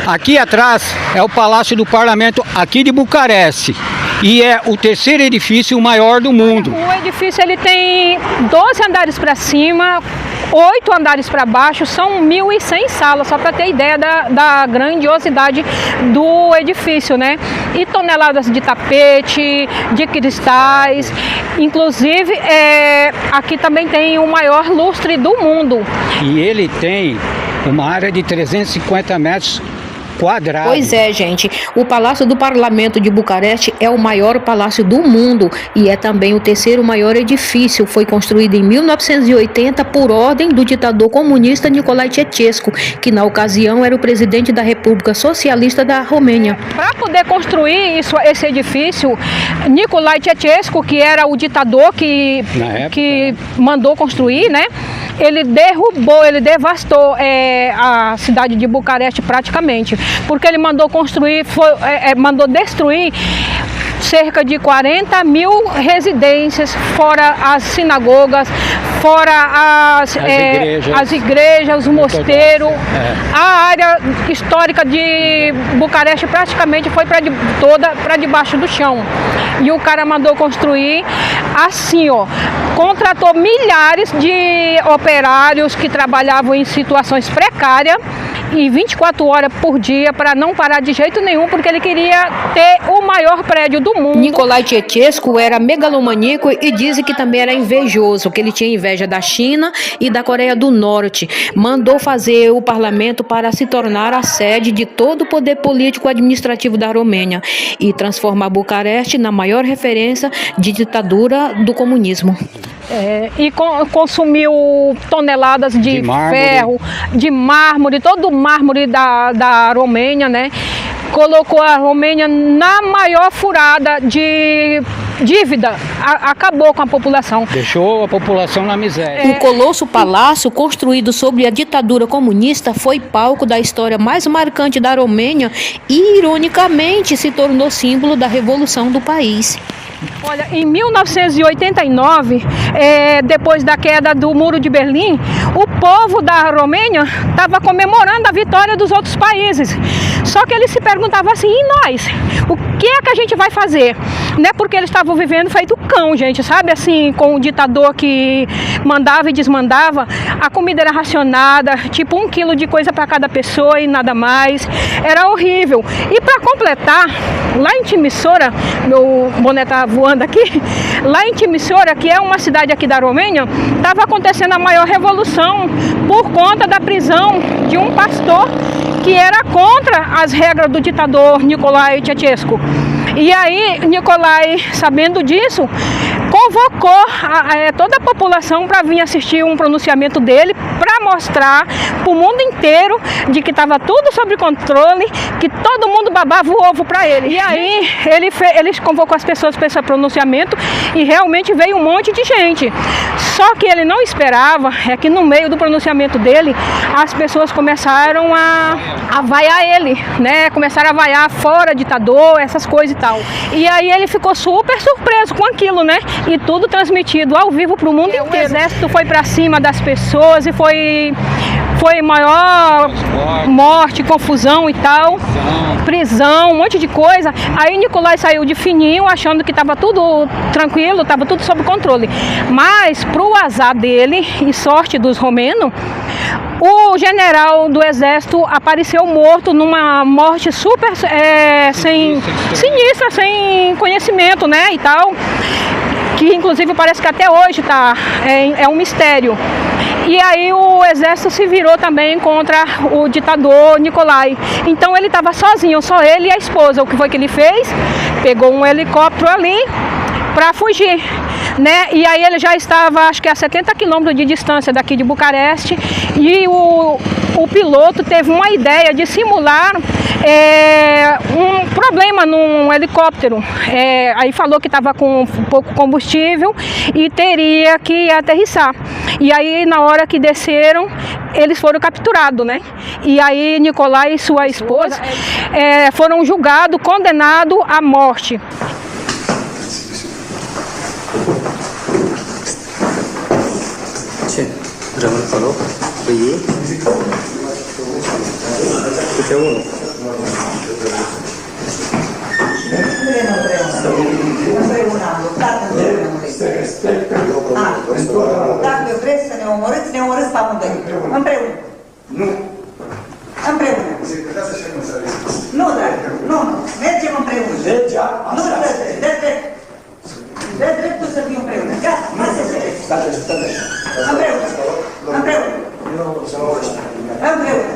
Aqui atrás é o Palácio do Parlamento aqui de Bucareste e é o terceiro edifício maior do mundo. O edifício ele tem 12 andares para cima, 8 andares para baixo, são 1.100 salas, só para ter ideia da grandiosidade do edifício, né? E toneladas de tapete, de cristais, inclusive aqui também tem o maior lustre do mundo. E ele tem uma área de 350 metros quadrados. Pois é, gente, o Palácio do Parlamento de Bucareste é o maior palácio do mundo e é também o terceiro maior edifício. Foi construído em 1980 por ordem do ditador comunista Nicolae Ceausescu, que na ocasião era o presidente da República Socialista da Romênia. Para poder construir esse edifício, Nicolae Ceausescu, que era o ditador que mandou construir, né? Ele derrubou, ele devastou a cidade de Bucareste praticamente, porque ele mandou construir, mandou destruir cerca de 40.000 residências, fora as sinagogas, fora as igrejas, o mosteiro. A área histórica de Bucareste praticamente foi toda para debaixo do chão. E o cara mandou construir assim, ó, contratou milhares de operários que trabalhavam em situações precárias e 24 horas por dia para não parar de jeito nenhum, porque ele queria ter o maior prédio do mundo. Nicolae Ceausescu era megalomaníaco e dizem que também era invejoso, que ele tinha inveja da China e da Coreia do Norte. Mandou fazer o parlamento para se tornar a sede de todo o poder político administrativo da Romênia e transformar Bucareste na maior referência de ditadura do comunismo. E consumiu toneladas de ferro, de mármore, todo o mármore da Romênia, né? Colocou a Romênia na maior furada de dívida, acabou com a população. Deixou a população na miséria. O Colosso Palácio, construído sobre a ditadura comunista, foi palco da história mais marcante da Romênia e, ironicamente, se tornou símbolo da revolução do país. Olha, em 1989, depois da queda do Muro de Berlim, o povo da Romênia estava comemorando a vitória dos outros países. Só que eles se perguntavam assim, e nós? O que é que a gente vai fazer? Né? Porque eles estavam vivendo feito cão, gente, sabe? Assim, com o ditador que mandava e desmandava, a comida era racionada, tipo 1 quilo de coisa para cada pessoa e nada mais. Era horrível. E para completar, lá em Timișoara, meu boné tá voando aqui, lá em Timișoara, que é uma cidade aqui da Romênia, estava acontecendo a maior revolução por conta da prisão de um pastor que era contra as regras do ditador Nicolae Ceausescu. E aí, Nicolae, sabendo disso, convocou toda a população para vir assistir um pronunciamento dele, para mostrar para o mundo inteiro de que estava tudo sob controle, que todo mundo babava o ovo para ele. E aí, ele convocou as pessoas para esse pronunciamento e realmente veio um monte de gente. Só que ele não esperava, que no meio do pronunciamento dele, as pessoas começaram a vaiar ele, né? Começaram a vaiar fora ditador, essas coisas e tal. E aí ele ficou super surpreso com aquilo, né? E tudo transmitido ao vivo para o mundo inteiro. O exército foi para cima das pessoas e foi maior morte, confusão e tal, prisão, um monte de coisa. Aí Nicolae saiu de fininho, achando que estava tudo tranquilo, estava tudo sob controle. Mas, para o azar dele e sorte dos romenos, o general do exército apareceu morto numa morte super sinistra, sem conhecimento, né, e tal, que inclusive parece que até hoje é um mistério. E aí o exército se virou também contra o ditador Nicolae. Então ele estava sozinho, só ele e a esposa. O que foi que ele fez? Pegou um helicóptero ali, para fugir, né? E aí ele já estava, acho que a 70 quilômetros de distância daqui de Bucareste, e o piloto teve uma ideia de simular um problema num helicóptero. Aí falou que estava com pouco combustível e teria que aterrissar. E aí na hora que desceram, eles foram capturados, né? E aí Nicolai e sua esposa foram julgados, condenados à morte. Drummer follow. Ye. Kuch hai wo. Dacă vreți să ne omorâți, ne omorâți pe amândoi. Împreună. Nu. Împreună. Nu, dragă, nu. Mergem împreună. Nu, dă drept. Dă dreptul să fim împreună. Gata, asta este. Împreună. Împreună. Împreună.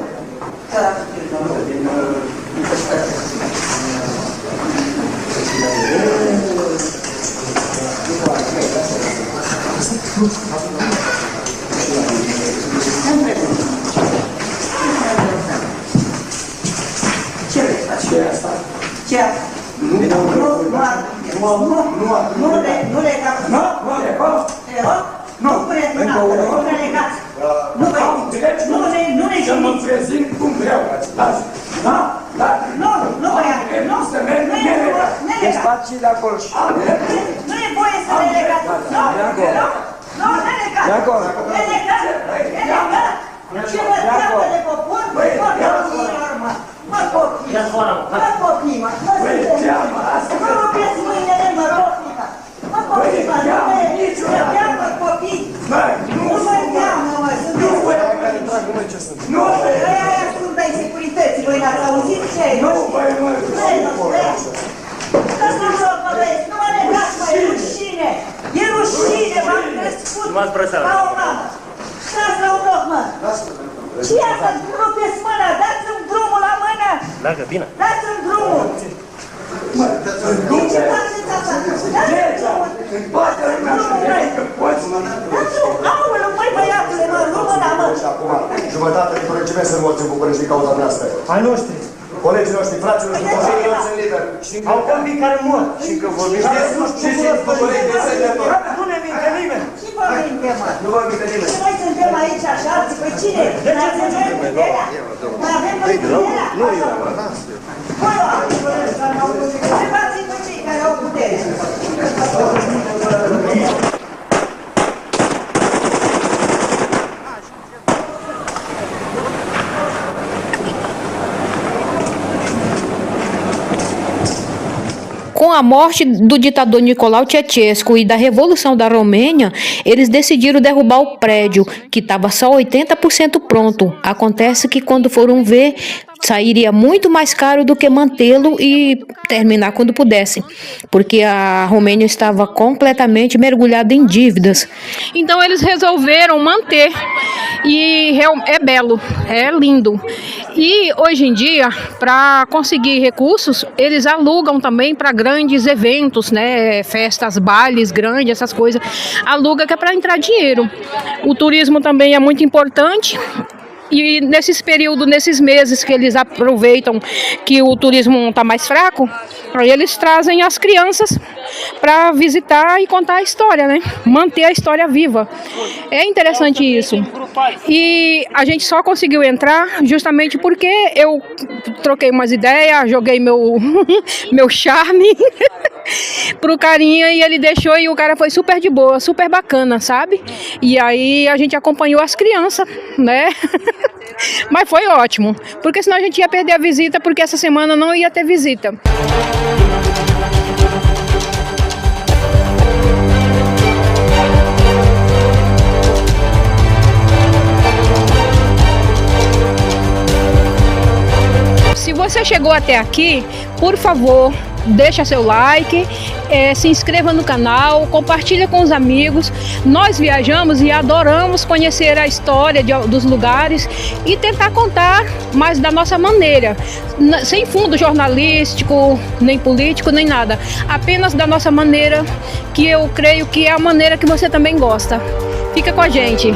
Ce vrei să faci? Ce asta? Ce asta? Nu le legați. Te rog? Nu le legați. Nu le să mă prezint cum vreau. Da? Nu, băiate. Nu Deci faci și de acolo. Nu e voie să le legați. Nu, le legați. Le legați. Ce vă treabă de popor? Mă copii, mă. Mă rupeți mâinile, mă rosnica. Mă copii, mă. Nu mă teamă, copii. Nu mă teamă, mă. Nu, aia sunt ai securității. Voi n-ați auzit ce e? Nu, băi, mă. Stați la loc, mă, băieți. Nu mă legați, mă. E rușine. E rușine. M-am crescut ca o mamă. Stați la un loc, mă. Ce e asta? Rupeți mâna. Dați-mi drumul la mână. Dați-mi drumul. Ce faceți asta? Dați-mi drumul. Aoleu, măi, băiatule, mă, lu mâna, mă. Jumătate din regiment sunt morți în București din cauza noastră. Ai noștri. Colegii noștri, fraților și colegii sunt liberi. Au copii care mor. Și că vorbim și colegi de sănător. Nu ne minte nimeni. Ce vă minte, mă? Nu vă minte nimeni. Noi suntem aici așa, păi cine? Noi avem noi puterea? Noi avem noi puterea? Nu eu, mă. Voi o întrebați-vă cei care au putere. Com a morte do ditador Nicolae Ceausescu e da Revolução da Romênia, eles decidiram derrubar o prédio, que estava só 80% pronto. Acontece que quando foram ver, sairia muito mais caro do que mantê-lo e terminar quando pudesse, porque a Romênia estava completamente mergulhada em dívidas. Então eles resolveram manter, e é belo, é lindo. E hoje em dia, para conseguir recursos, eles alugam também para grandes eventos, né? Festas, bailes grandes, essas coisas. Aluga que é para entrar dinheiro. O turismo também é muito importante. E nesses meses que eles aproveitam que o turismo está mais fraco, aí eles trazem as crianças para visitar e contar a história, né? Manter a história viva. É interessante isso. E a gente só conseguiu entrar justamente porque eu troquei umas ideias, joguei meu charme pro carinha e ele deixou, e o cara foi super de boa, super bacana, sabe? E aí a gente acompanhou as crianças, né? Mas foi ótimo, porque senão a gente ia perder a visita, porque essa semana não ia ter visita. Se você chegou até aqui, por favor, deixa seu like, se inscreva no canal, compartilha com os amigos. Nós viajamos e adoramos conhecer a história dos lugares e tentar contar mais da nossa maneira, sem fundo jornalístico, nem político, nem nada, apenas da nossa maneira, que eu creio que é a maneira que você também gosta. Fica com a gente.